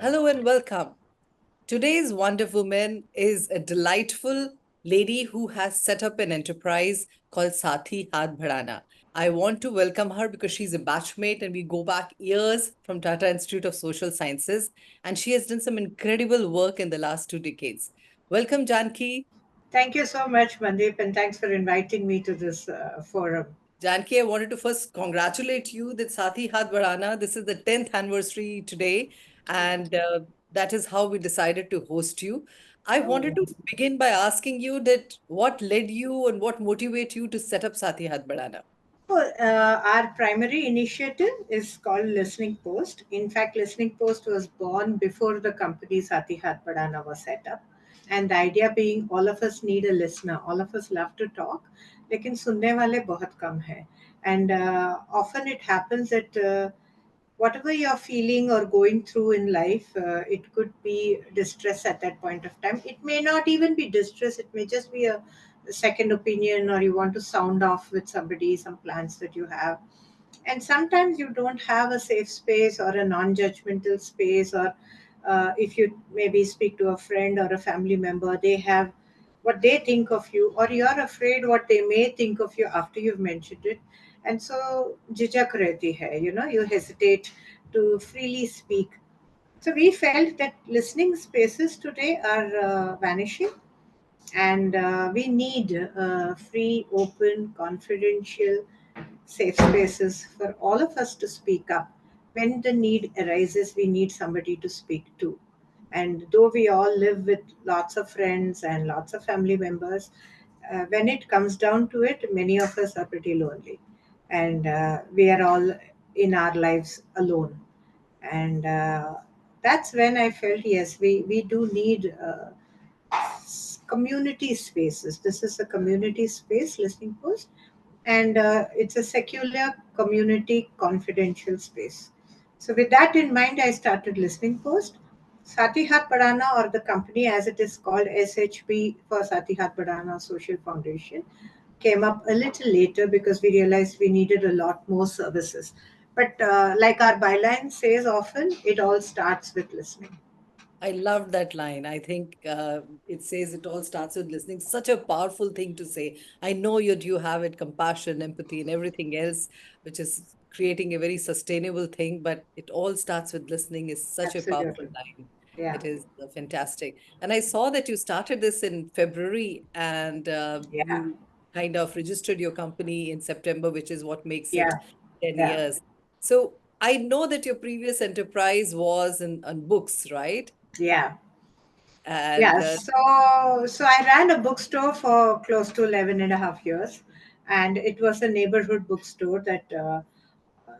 Hello and welcome. Today's Wonder Woman is a delightful lady who has set up an enterprise called Saathi, Haath. I want to welcome her because she's a batchmate and we go back years from Tata Institute of Social Sciences, and she has done some incredible work in the last 2 decades. Welcome, Janki. Thank you so much, Mandeep, and thanks for inviting me to this forum. Janki, I wanted to first congratulate you that Saathi Haath Badhana. This is the 10th anniversary today, and that is how we decided to host you. I wanted Oh. to begin by asking you that what led you and what motivated you to set up Saathi Haath Badhana? Well, our primary initiative is called Listening Post. In fact, Listening Post was born before the company Saathi Haath Badhana was set up. And the idea being all of us need a listener. All of us love to talk, लेकिन सुनने वाले बहुत कम है. And often it happens that whatever you're feeling or going through in life, it could be distress at that point of time. It may not even be distress, it may just be a second opinion, or you want to sound off with somebody, some plans that you have. And sometimes you don't have a safe space or a non judgmental space, or if you maybe speak to a friend or a family member, they have what they think of you, or you're afraid what they may think of you after you've mentioned it. And so jijak rehti hai, you hesitate to freely speak. So we felt that listening spaces today are vanishing, and we need free, open, confidential, safe spaces for all of us to speak up. When the need arises, we need somebody to speak to. And though we all live with lots of friends and lots of family members, when it comes down to it, many of us are pretty lonely. And we are all in our lives alone. And that's when I felt, yes, we do need community spaces. This is a community space, Listening Post, and it's a secular community confidential space. So, with that in mind, I started Listening Post. Sati Hath Padhana, or the company as it is called, SHB for Sati Hath Padhana Social Foundation, came up a little later because we realized we needed a lot more services. But like our byline says often, it all starts with listening. I love that line. I think it says it all starts with listening. Such a powerful thing to say. I know you have it, compassion, empathy, and everything else, which is creating a very sustainable thing. But it all starts with listening is such a powerful Absolutely. line. Yeah. It is fantastic. And I saw that you started this in February and Yeah. you kind of registered your company in September, which is what makes it Yeah. 10 Yeah. years. So I know that your previous enterprise was on books, right? Yeah. And Yeah, so I ran a bookstore for close to 11 and a half years, and it was a neighborhood bookstore that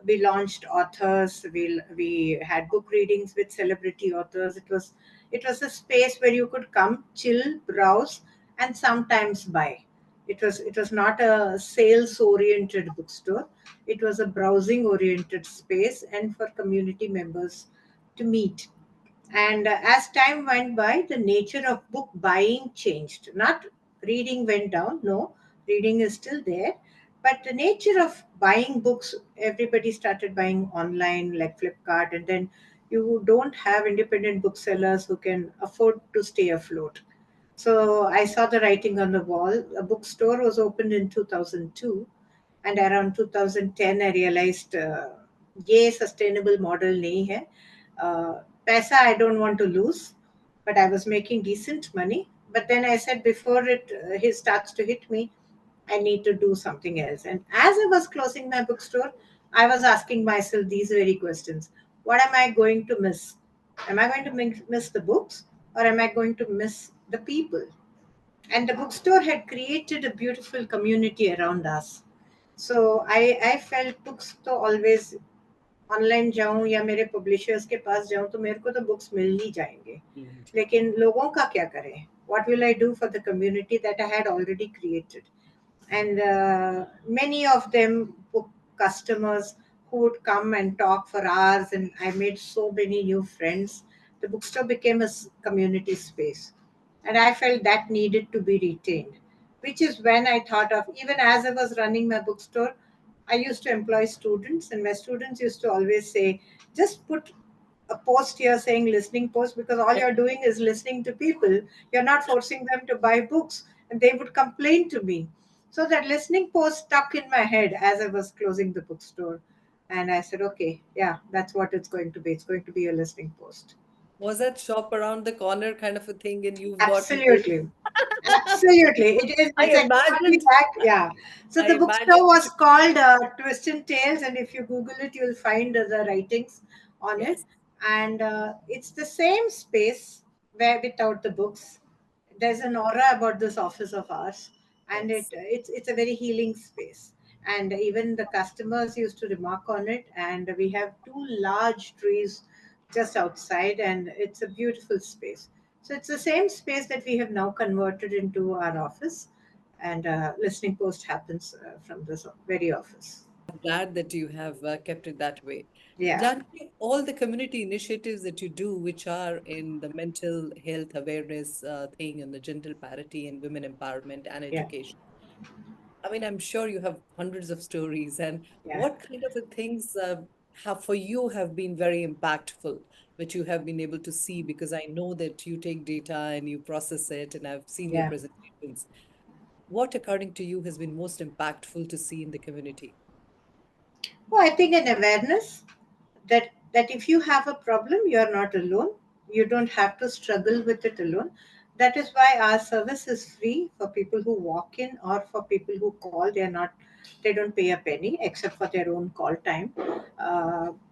we launched authors. We had book readings with celebrity authors. It was a space where you could come, chill, browse, and sometimes buy. It was not a sales oriented bookstore. It was a browsing oriented space, and for community members to meet. And as time went by, the nature of book buying changed. Not reading went down, no, reading is still there. But the nature of buying books, everybody started buying online like Flipkart, and then you don't have independent booksellers who can afford to stay afloat. So I saw the writing on the wall. A bookstore was opened in 2002, and around 2010 I realized ये sustainable model नहीं है. पैसा I don't want to lose, but I was making decent money. But then I said, before it starts to hit me, I need to do something else. And as I was closing my bookstore, I was asking myself these very questions: what am I going to miss? Am I going to miss the books, or am I going to miss the people? And the bookstore had created a beautiful community around us. So I felt books to always online जाऊं या मेरे publishers के पास जाऊं तो मेरे को तो books मिल ही जाएंगे, लेकिन लोगों का क्या करें? What will I do for the community that I had already created? And many of them book customers who would come and talk for hours, and I made so many new friends. The bookstore became a community space, and I felt that needed to be retained. which is when I thought of, even as I was running my bookstore, I used to employ students, and my students used to always say, just put a post here saying listening post, because all you're doing is listening to people. You're not forcing them to buy books, and they would complain to me. So that listening post stuck in my head as I was closing the bookstore. And I said, okay, yeah, that's what it's going to be. It's going to be a listening post. Was that shop around the corner kind of a thing and you've got me going? Absolutely. Absolutely. It is. I It's exactly imagined, that. Yeah. So I the bookstore imagined was you. called Twist and Tales, and if you Google it, you'll find the writings on it. Yes, And it's the same space where without the books. There's an aura about this office of ours, and yes. it's a very healing space. And even the customers used to remark on it. And we have two large trees just outside, and it's a beautiful space. So it's the same space that we have now converted into our office, and listening post happens from this very office. I'm glad that you have kept it that way. Yeah, Janaki, all the community initiatives that you do, which are in the mental health awareness thing and the gender parity and women empowerment and yeah, education, I mean, I'm sure you have hundreds of stories. And yeah, what kind of things have for you have been very impactful, which you have been able to see? Because I know that you take data and you process it, and I've seen your yeah. presentations. What, according to you, has been most impactful to see in the community? Well, I think an awareness that if you have a problem, you are not alone. You don't have to struggle with it alone. That is why our service is free for people who walk in, or for people who call. They don't pay a penny except for their own call time.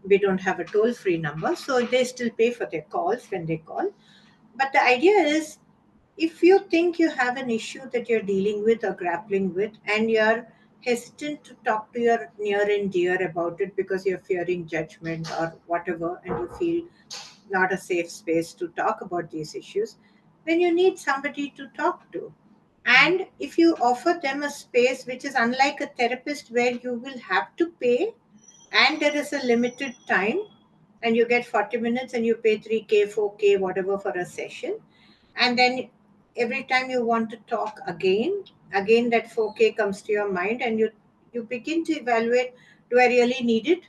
We don't have a toll free number, so they still pay for their calls when they call. But the idea is, if you think you have an issue that you're dealing with or grappling with, and you're hesitant to talk to your near and dear about it because you're fearing judgment or whatever, and you feel not a safe space to talk about these issues, then you need somebody to talk to. Mm, And if you offer them a space which is unlike a therapist, where you will have to pay, and there is a limited time, and you get 40 minutes and you pay 3K, 4K, whatever, for a session, and then every time you want to talk again that 4K comes to your mind, and you begin to evaluate, do I really need it?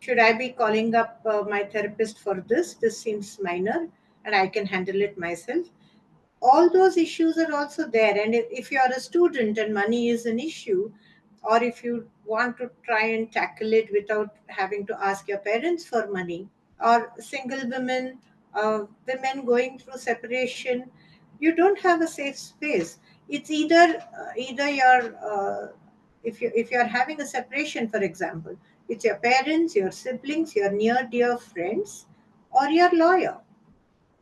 Should I be calling up my therapist for this seems minor, and I can handle it myself. All those issues are also there. And if you are a student and money is an issue, or if you want to try and tackle it without having to ask your parents for money, or single women, women going through separation, you don't have a safe space. It's either you're if you're having a separation, for example, it's your parents, your siblings, your near dear friends, or your lawyer,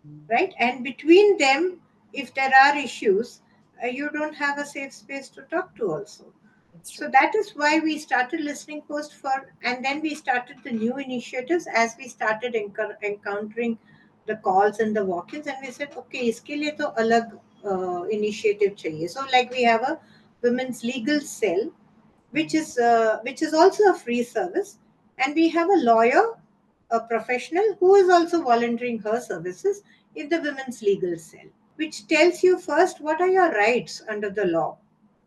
mm. right? And between them, if there are issues, you don't have a safe space to talk to also. That's So true. that is why we started listening post for, and then we started the new initiatives as we started encountering the calls and the walk-ins, and we said, okay, इसके लिए तो अलग initiative चाहिए. So like we have a women's legal cell, Mm, which is also a free service, and we have a lawyer, a professional, who is also volunteering her services in the women's legal cell, which tells you first what are your rights under the law,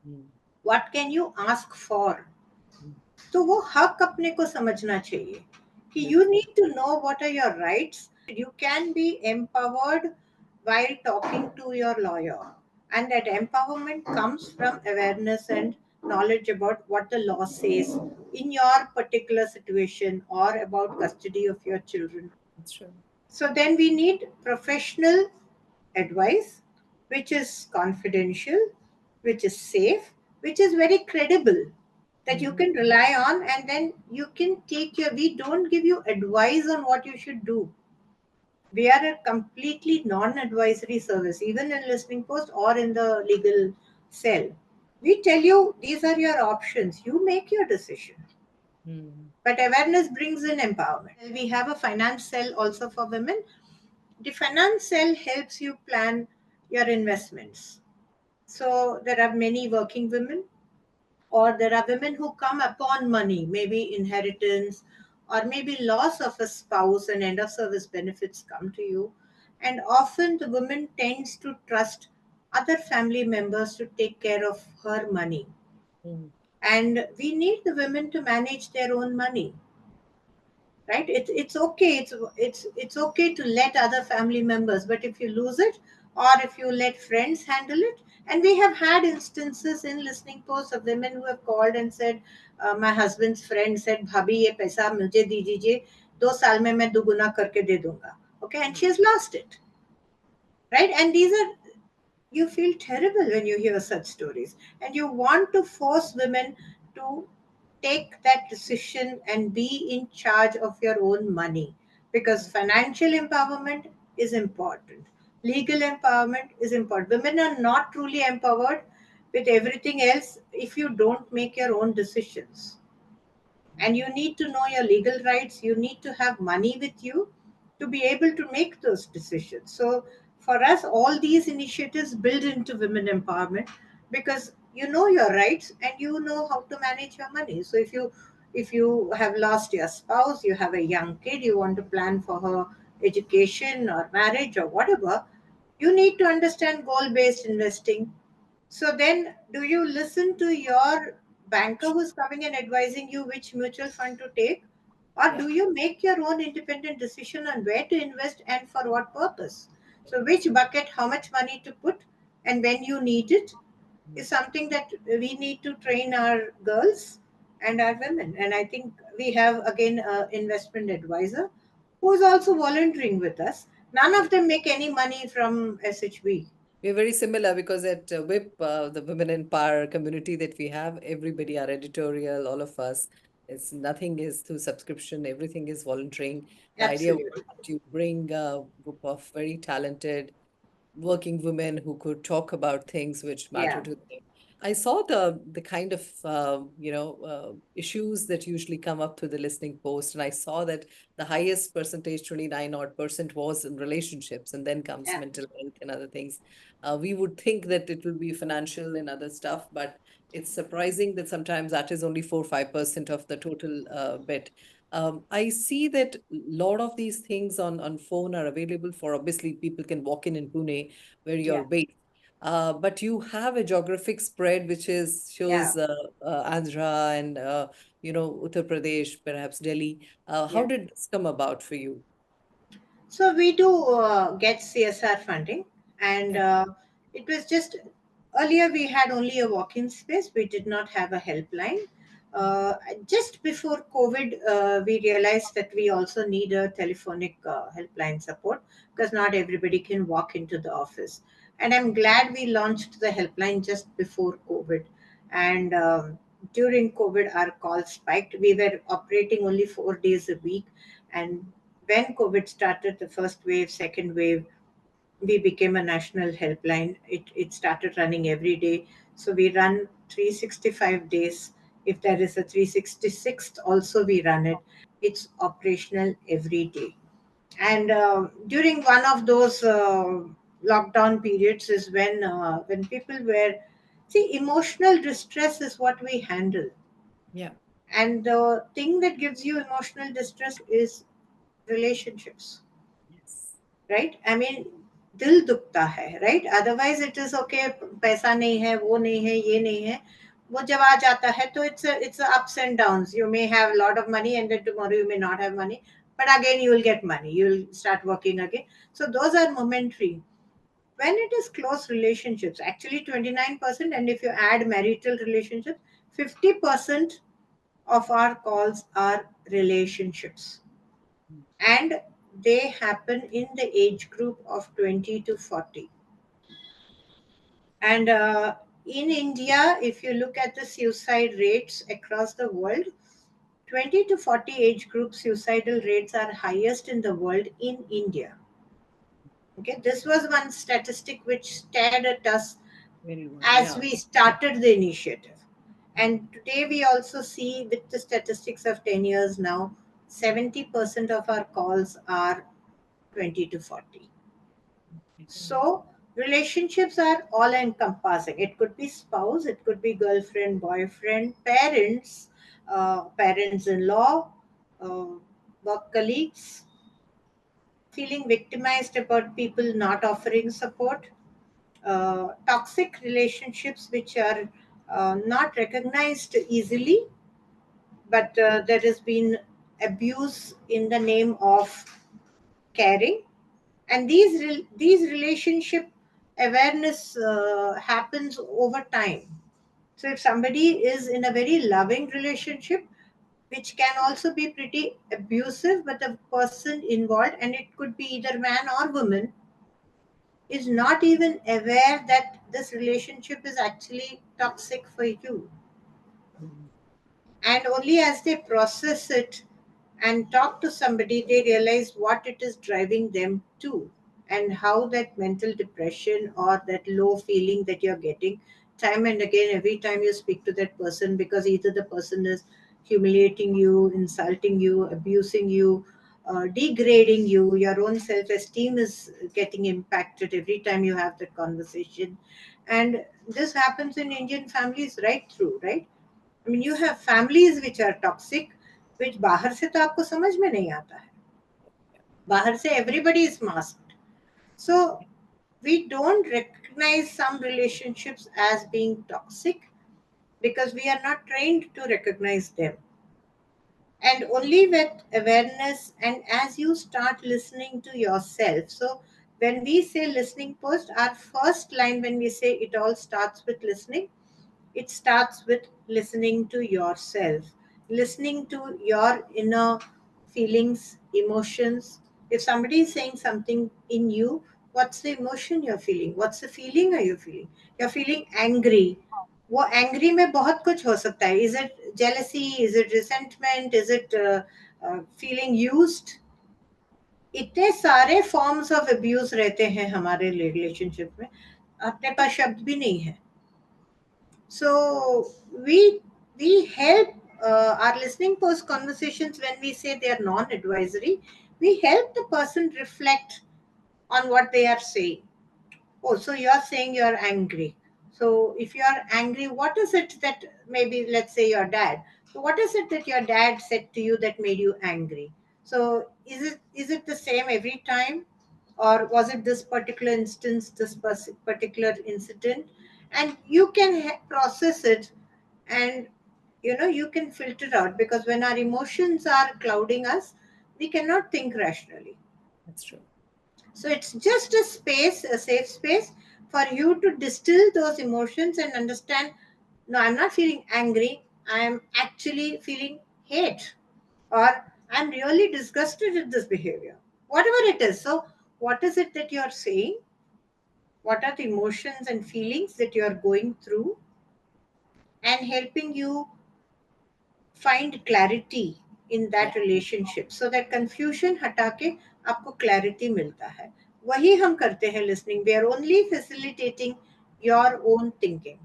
mm, what can you ask for. mm. तो वो हक अपने को समझना चाहिए कि you Definitely. need to know what are your rights. You can be empowered while talking to your lawyer, and that empowerment comes from awareness and knowledge about what the law says in your particular situation, or about custody of your children. That's true. So then we need professional advice, which is confidential, which is safe, which is very credible, that you Mhm. can rely on, and then you can take your. We don't give you advice on what you should do. We are a completely non-advisory service, even in listening post or in the legal cell. We tell you these are your options. You make your decision. Mm, But awareness brings in empowerment. We have a finance cell also for women. The finance cell helps you plan your investments. So there are many working women, or there are women who come upon money, maybe inheritance, or maybe loss of a spouse, and end of service benefits come to you. And often the woman tends to trust other family members to take care of her money. Mm. And we need the women to manage their own money, right? It's okay, it's okay to let other family members, but if you lose it, or if you let friends handle it. And we have had instances in listening posts of women who have called and said, my husband's friend said, bhabhi ye paisa mujhe dijiye, 2 saal mein main duguna karke de dunga. Okay, and she has lost it, right? And these are, you feel terrible when you hear such stories, and you want to force women to take that decision and be in charge of your own money, because financial empowerment is important, legal empowerment is important. Women are not truly empowered with everything else if you don't make your own decisions. And you need to know your legal rights, you need to have money with you to be able to make those decisions. So for us, all these initiatives build into women empowerment, because you know your rights and you know how to manage your money. So if you have lost your spouse, you have a young kid, you want to plan for her education or marriage or whatever, you need to understand goal based investing. So then, do you listen to your banker who's coming and advising you which mutual fund to take? Or Yeah. do you make your own independent decision on where to invest and for what purpose? So, which bucket, how much money to put, and when you need it Mm. is something that we need to train our girls and our women. And I think we have again an investment advisor who is also volunteering with us. None Yeah. of them make any money from SHB. We're very similar because at WiP, the Women in Power community that we have, everybody, our editorial, all of us, it's nothing is through subscription, everything is volunteering. The idea was Absolutely. to bring a group of very talented working women who could talk about things which matter Yeah. to them. I saw the kind of issues that usually come up through the listening post, and I saw that the highest percentage, 29 odd percent, was in relationships, and then comes Yeah. mental health and other things. We would think that it will be financial and other stuff, but it's surprising that sometimes that is only 4 5% of the total bit. I see that a lot of these things on phone are available for, obviously people can walk in Pune where Yeah. you're based. But you have a geographic spread which is Yeah. shows Andhra and Uttar Pradesh, perhaps Delhi. How Yeah. did this come about for you? So we do get CSR funding, and Yeah, it was just earlier we had only a walk-in space. We did not have a helpline. Uh, just before COVID, we realized that we also need a telephonic helpline support, because not everybody can walk into the office. And I'm glad we launched the helpline just before COVID. And during COVID, our calls spiked. We were operating only 4 days a week, and when COVID started, the first wave, second wave, we became a national helpline. It started running every day. So we run 365 days. If there is a 366th, also we run it. It's operational every day. And during one of those lockdown periods is when people were, see, emotional distress is what we handle. yeah, And the thing that gives you emotional distress is relationships, yes, right? I mean, दिल दुखता है, right? Otherwise it is okay, पैसा नहीं है, वो नहीं है, ये नहीं है. वो जब आ जाता है तो it's a ups and downs. You may have a lot of money and then tomorrow you may not have money, but again you will get money, you will start working again. So those are momentary. When it is close relationships, actually 29%, and if you add marital relationships, 50% of our calls are relationships, and they happen in the age group of 20 to 40. And in India, if you look at the suicide rates across the world, 20 to 40 age group suicidal rates are highest in the world in India. Okay, this was one statistic which stared at us very well. as Yeah. we started the initiative. And today we also see, with the statistics of 10 years now, 70% of our calls are 20 to 40. So relationships are all encompassing. It could be spouse, it could be girlfriend, boyfriend, parents, parents-in-law, uh, work colleagues, feeling victimized about people not offering support, toxic relationships which are not recognized easily, but there has been abuse in the name of caring. And these relationship awareness happens over time. So if somebody is in a very loving relationship, which can also be pretty abusive, but the person involved, and it could be either man or woman, is not even aware that this relationship is actually toxic for you. Mhm. And only as they process it and talk to somebody, they realize what it is driving them to, and how that mental depression or that low feeling that you're getting time and again every time you speak to that person, because either the person is humiliating you, insulting you, abusing you, degrading you, your own self esteem is getting impacted every time you have that conversation. And this happens in Indian families right through, right? I mean, you have families which are toxic, which बाहर से तो आपको समझ में नहीं आता है. बाहर से everybody is masked. So we don't recognize some relationships as being toxic because we are not trained to recognize them. And only with awareness and as you start listening to yourself. So when we say listening first, our first line when we say it all starts with listening, it starts with listening to yourself, listening to your inner feelings, emotions. If somebody is saying something in you, what's the emotion you're feeling? What's the feeling are you feeling? You're feeling angry. वो angry में बहुत कुछ हो सकता है. Is it jealousy? Is it resentment? Is it feeling used? इतने सारे forms of abuse रहते हैं हमारे रिलेशनशिप में, अपने पास शब्द भी नहीं है. So we help our listening post conversations when we say they are non-advisory. We help the person reflect on what they are saying. Oh, so you are saying you are angry. So if you are angry, what is it that maybe let's say your dad. So what is it that your dad said to you that made you angry? So is it the same every time, or was it this particular instance, this particular incident? And you can process it, and you can filter out, because when our emotions are clouding us, we cannot think rationally. That's true. So it's just a space, a safe space for you to distill those emotions and understand, no, I'm not feeling angry. I'm actually feeling hate, or I'm really disgusted at this behavior. Whatever it is. So, what is it that you're saying? What are the emotions and feelings that you are going through, and helping you find clarity in Yeah. that relationship, so that confusion हटा के आपको clarity मिलता है. वही हम करते हैं listening. We are only facilitating your own thinking.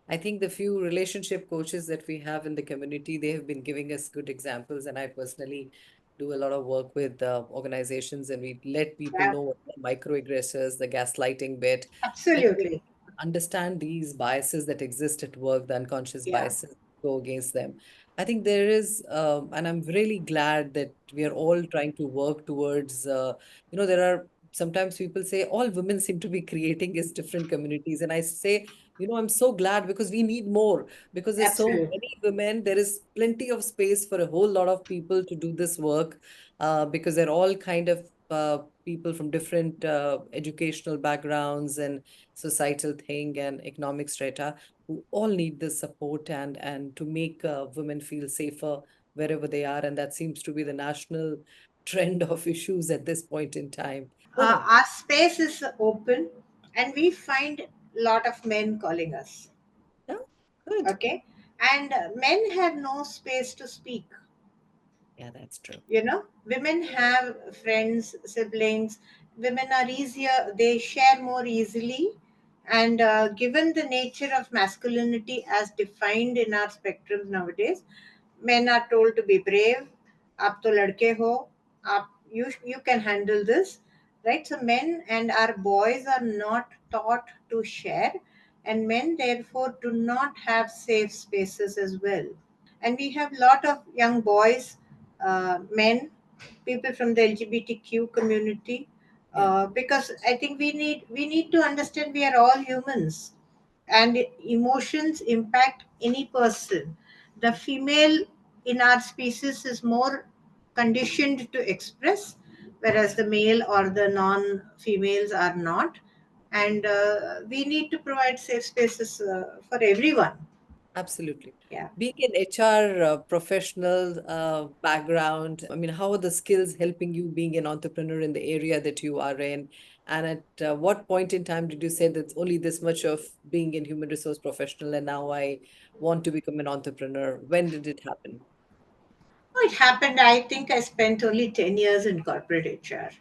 I think the few relationship coaches that we have in the community, they have been giving us good examples. And I personally do a lot of work with organizations, and we let people Yeah, know what the microaggressors, the gaslighting bit, and so absolutely. understand these biases that exist at work, the unconscious Yeah, biases go against them. I think there is, and I'm really glad that we are all trying to work towards, there are sometimes people say all women seem to be creating is different communities. And I say, I'm so glad because we need more, because there's so absolutely. many women. There is plenty of space for a whole lot of people to do this work, because they're all kind of people from different educational backgrounds and societal thing and economic strata, who all need this support and to make women feel safer wherever they are. And that seems to be the national trend of issues at this point in time. Go ahead. Our space is open, and we find a lot of men calling us. Yeah, good. Okay, and men have no space to speak. Yeah, that's true. Women have friends, siblings. Women are easier, they share more easily. And given the nature of masculinity as defined in our spectrums nowadays, men are told to be brave. Aap to ladke ho, you can handle this, right? So men and our boys are not taught to share, and men therefore do not have safe spaces as well. And we have a lot of young boys, men, people from the LGBTQ community. Yeah. Because I think we need to understand we are all humans, and emotions impact any person. The female in our species is more conditioned to express, whereas the male or the non-females are not. And we need to provide safe spaces for everyone. Absolutely. Yeah. Being an HR professional background, I mean, how are the skills helping you being an entrepreneur in the area that you are in? And at what point in time did you say that's only this much of being in human resource professional and now I want to become an entrepreneur? When did it happen? Oh, it happened. I think I spent only 10 years in corporate HR.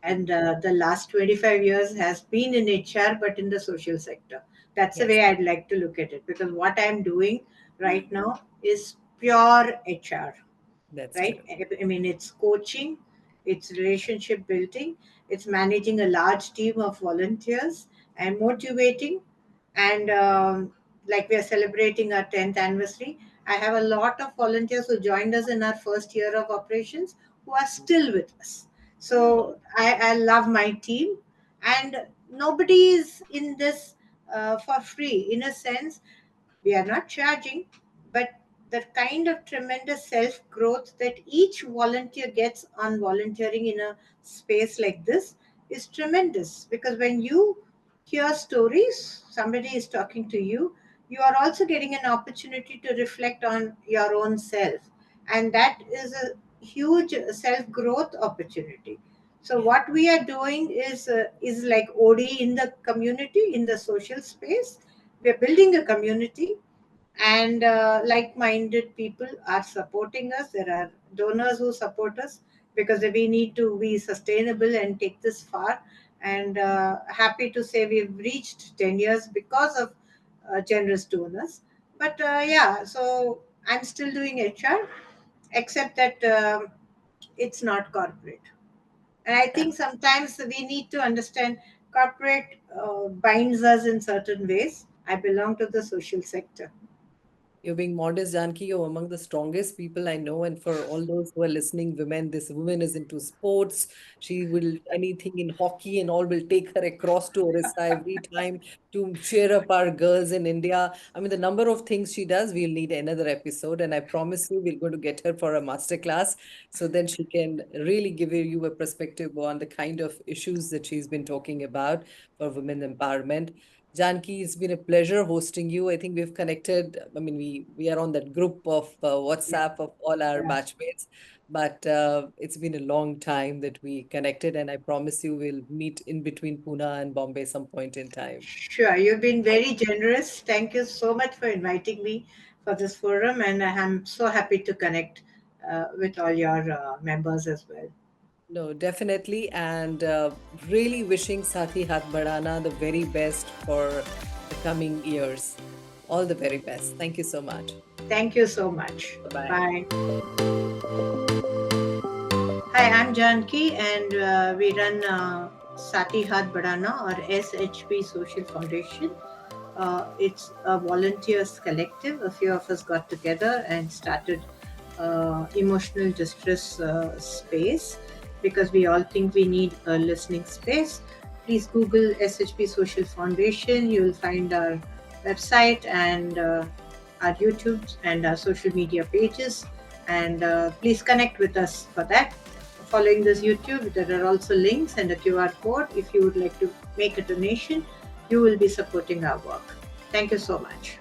And the last 25 years has been in HR, but in the social sector. That's the Yes, way I'd like to look at it, because what I'm doing right now is pure HR, that's right? true. I mean, it's coaching, it's relationship building, it's managing a large team of volunteers and motivating. And like we are celebrating our 10th anniversary, I have a lot of volunteers who joined us in our first year of operations who are still with us. Oh, So I love my team, and nobody is in this for free. In a sense, we are not charging, but the kind of tremendous self growth that each volunteer gets on volunteering in a space like this is tremendous, because when you hear stories, somebody is talking to you, you are also getting an opportunity to reflect on your own self. And that is a huge self growth opportunity. So yeah. what we are doing is like OD in the community, in the social space. We are building a community, and like-minded people are supporting us. There are donors who support us, because we need to be sustainable and take this far. And happy to say we've reached 10 years because of generous donors. But yeah, so I'm still doing HR, except that it's not corporate. And I think sometimes we need to understand corporate binds us in certain ways. I belong to the social sector. You're being modest, Janki. You're among the strongest people I know. And for all those who are listening, women, this woman is into sports. She will anything in hockey and all will take her across to Orissa every time to cheer up our girls in India. I mean, the number of things she does, we'll need another episode. And I promise you, we're going to get her for a masterclass so then she can really give you a perspective on the kind of issues that she's been talking about for women empowerment. Janki, it's been a pleasure hosting you. I think we've connected. I mean, we are on that group of Yeah. WhatsApp of all our Yeah. batchmates, but it's been a long time that we connected, and I promise you we'll meet in between Pune and Bombay some point in time. Sure, you've been very generous. Thank you so much for inviting me for this forum, and I'm so happy to connect with all your members as well. No, definitely, and really wishing Saathi Haath Badhana the very best for the coming years. All the very best. Thank you so much. Thank you so much. Bye bye. Bye. Hi, I'm Janki, and we run Sati Haath Badhana, or SHB Social Foundation. It's a volunteers collective. A few of us got together and started emotional distress space, because we all think we need a listening space. Please Google SHB Social Foundation. You'll find our website and our YouTube and our social media pages. And please connect with us for that. Following this YouTube, there are also links and a QR code. If you would like to make a donation, you will be supporting our work. Thank you so much.